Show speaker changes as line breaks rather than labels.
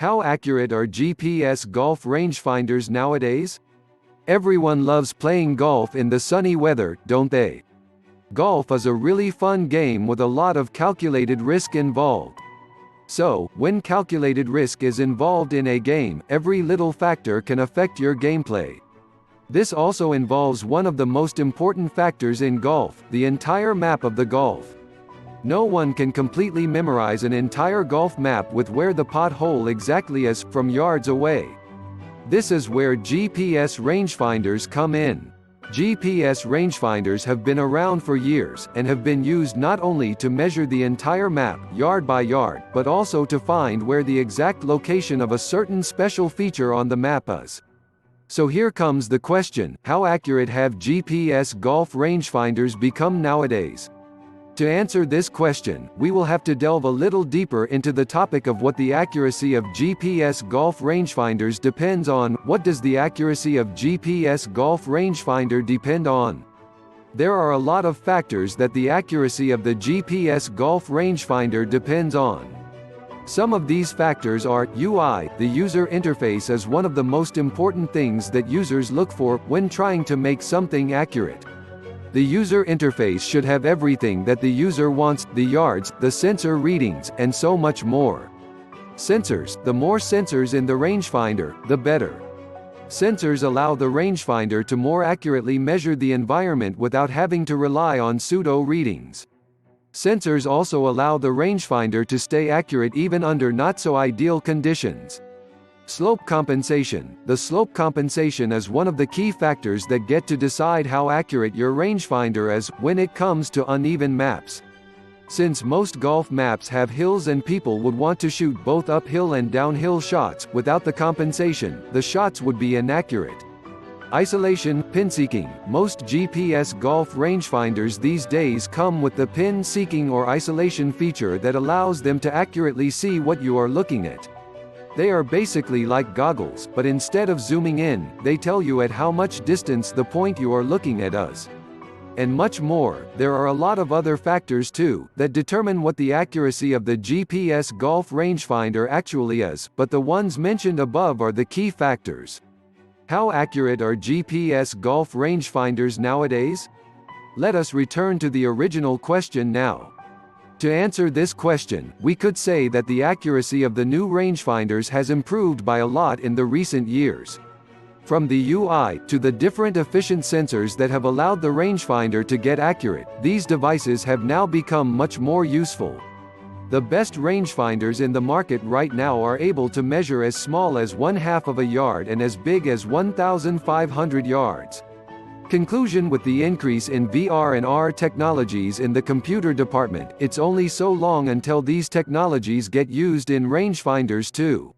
How accurate are GPS golf rangefinders nowadays? Everyone loves playing golf in the sunny weather, don't they? Golf is a really fun game with a lot of calculated risk involved. So, when calculated risk is involved in a game, every little factor can affect your gameplay. This also involves one of the most important factors in golf, the entire map of the golf. No one can completely memorize an entire golf map with where the pot hole exactly is, from yards away. This is where GPS rangefinders come in. GPS rangefinders have been around for years, and have been used not only to measure the entire map, yard by yard, but also to find where the exact location of a certain special feature on the map is. So here comes the question, how accurate have GPS golf rangefinders become nowadays? To answer this question, we will have to delve a little deeper into the topic of what the accuracy of GPS golf rangefinders depends on. What does the accuracy of GPS golf rangefinder depend on? There are a lot of factors that the accuracy of the GPS golf rangefinder depends on. Some of these factors are: UI, the user interface is one of the most important things that users look for when trying to make something accurate. The user interface should have everything that the user wants: the yards, the sensor readings, and so much more. Sensors, the more sensors in the rangefinder, the better. Sensors allow the rangefinder to more accurately measure the environment without having to rely on pseudo readings. Sensors also allow the rangefinder to stay accurate even under not-so-ideal conditions. Slope compensation. The slope compensation is one of the key factors that get to decide how accurate your rangefinder is, when it comes to uneven maps. Since most golf maps have hills and people would want to shoot both uphill and downhill shots, without the compensation, the shots would be inaccurate. Isolation, pin seeking. Most GPS golf rangefinders these days come with the pin seeking or isolation feature that allows them to accurately see what you are looking at. They are basically like goggles, but instead of zooming in, they tell you at how much distance the point you are looking at is. And much more. There are a lot of other factors too, that determine what the accuracy of the GPS golf rangefinder actually is, but the ones mentioned above are the key factors. How accurate are GPS golf rangefinders nowadays? Let us return to the original question now. To answer this question, we could say that the accuracy of the new rangefinders has improved by a lot in the recent years. From the UI, to the different efficient sensors that have allowed the rangefinder to get accurate, these devices have now become much more useful. The best rangefinders in the market right now are able to measure as small as 1/2 of a yard and as big as 1,500 yards. Conclusion: with the increase in VR and AR technologies in the computer department, it's only so long until these technologies get used in rangefinders too.